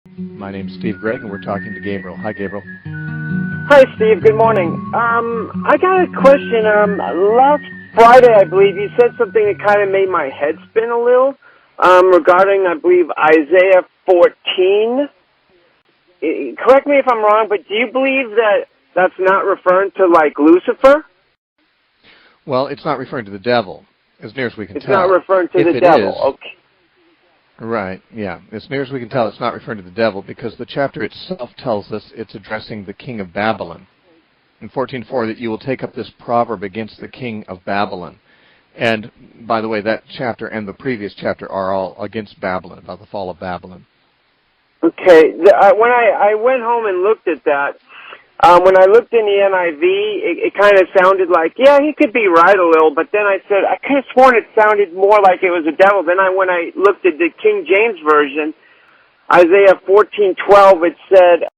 My name's Steve Gregg, and we're talking to Gabriel. Hi, Gabriel. Hi, Steve. Good morning. I got a question. Last Friday, I believe, you said something that kind of made my head spin a little regarding, I believe, Isaiah 14. Correct me if I'm wrong, but do you believe that that's not referring to, like, Lucifer? Well, it's not referring to the devil, as near as we can tell. It's not referring to the devil. Okay. Right, yeah. As near as we can tell, it's not referring to the devil because the chapter itself tells us it's addressing the king of Babylon. In 14:4, that you will take up this proverb against the king of Babylon. And, by the way, that chapter and the previous chapter are all against Babylon, about the fall of Babylon. Okay. When I went home and looked at that, when I looked in the NIV, it kind of sounded like, yeah, he could be right a little, but then I said, I could have sworn it sounded more like it was a devil. Then when I looked at the King James Version, Isaiah 14:12, it said,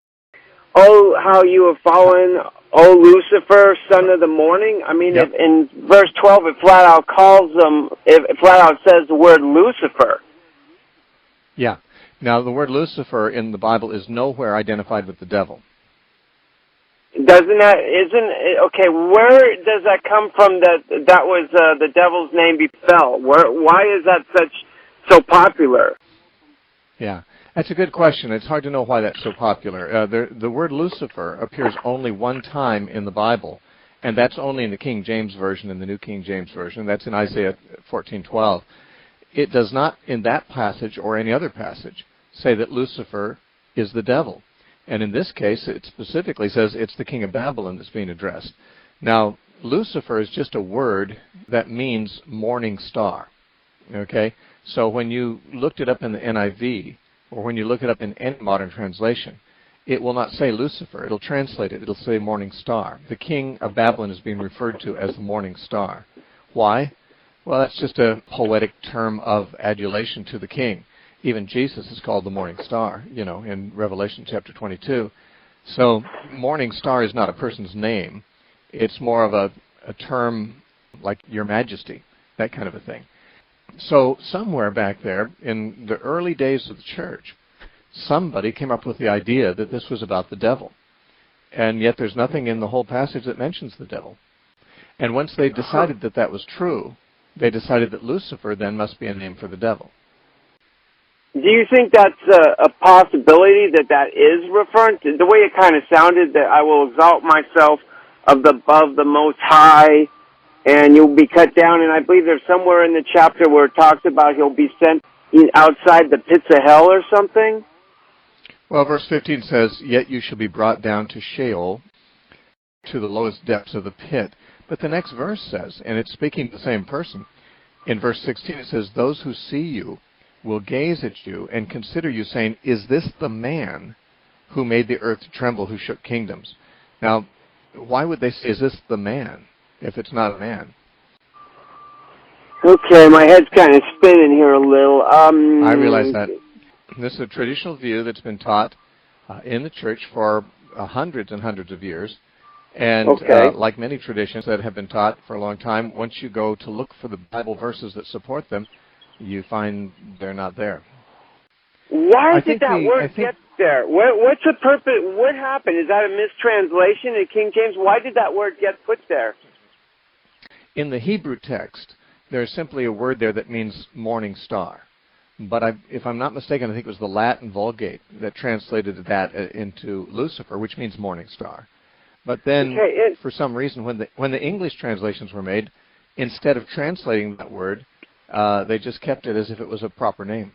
"Oh, how you have fallen, O Lucifer, son of the morning." I mean, Yep. in verse 12, it flat out calls him, it flat out says the word Lucifer. Yeah. Now, the word Lucifer in the Bible is nowhere identified with the devil. Okay, where does that come from that was the devil's name befell? Why is that so popular? Yeah, that's a good question. It's hard to know why that's so popular. The word Lucifer appears only one time in the Bible, and that's only in the King James Version and the New King James Version. That's in Isaiah 14:12. It does not, in that passage or any other passage, say that Lucifer is the devil. And in this case, it specifically says it's the king of Babylon that's being addressed. Now, Lucifer is just a word that means morning star. Okay? So when you looked it up in the NIV, or when you look it up in any modern translation, it will not say Lucifer. It'll translate it. It'll say morning star. The king of Babylon is being referred to as the morning star. Why? Well, that's just a poetic term of adulation to the king. Even Jesus is called the morning star, in Revelation chapter 22. So morning star is not a person's name. It's more of a term like your majesty, that kind of a thing. So somewhere back there in the early days of the church, somebody came up with the idea that this was about the devil. And yet there's nothing in the whole passage that mentions the devil. And once they decided that that was true, they decided that Lucifer then must be a name for the devil. Do you think that's a possibility that is referring to, the way it kind of sounded, that I will exalt myself above the Most High, and you'll be cut down, and I believe there's somewhere in the chapter where it talks about he'll be sent outside the pits of hell or something? Well, verse 15 says, "Yet you shall be brought down to Sheol, to the lowest depths of the pit." But the next verse says, and it's speaking to the same person, in verse 16 it says, "Those who see you will gaze at you and consider you, saying, 'Is this the man who made the earth to tremble, who shook kingdoms?'" Now, why would they say, "Is this the man," if it's not a man? Okay, my head's kind of spinning here a little. I realize that. This is a traditional view that's been taught in the church for hundreds and hundreds of years. And okay. Like many traditions that have been taught for a long time, once you go to look for the Bible verses that support them, you find they're not there. Why did that word get there? What's the purpose? What happened? Is that a mistranslation in King James? Why did that word get put there? In the Hebrew text, there's simply a word there that means morning star. But if I'm not mistaken, I think it was the Latin Vulgate that translated that into Lucifer, which means morning star. But then, for some reason, when the English translations were made, instead of translating that word, they just kept it as if it was a proper name.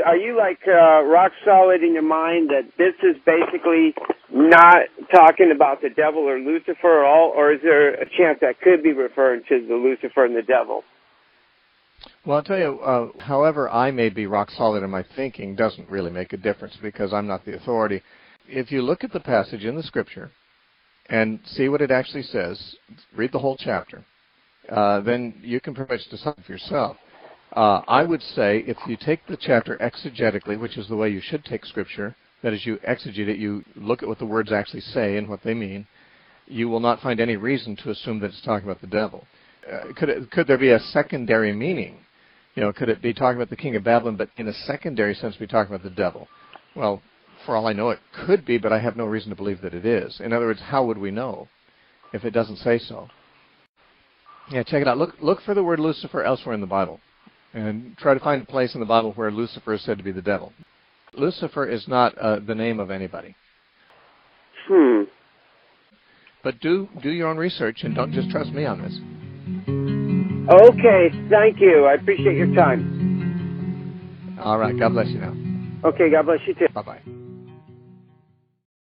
Are you like rock solid in your mind that this is basically not talking about the devil or Lucifer at all, or is there a chance that could be referring to the Lucifer and the devil? Well, I'll tell you, however I may be rock solid in my thinking doesn't really make a difference because I'm not the authority. If you look at the passage in the Scripture and see what it actually says, read the whole chapter, then you can pretty much decide for yourself. I would say if you take the chapter exegetically, which is the way you should take Scripture, that is, you exegete it, you look at what the words actually say and what they mean, you will not find any reason to assume that it's talking about the devil. Could there be a secondary meaning? Could it be talking about the king of Babylon, but in a secondary sense be talking about the devil? Well, for all I know, it could be, but I have no reason to believe that it is. In other words, how would we know if it doesn't say so? Yeah, check it out. Look for the word Lucifer elsewhere in the Bible, and try to find a place in the Bible where Lucifer is said to be the devil. Lucifer is not the name of anybody. But do your own research, and don't just trust me on this. Okay, thank you. I appreciate your time. All right. God bless you now. Okay, God bless you too. Bye-bye.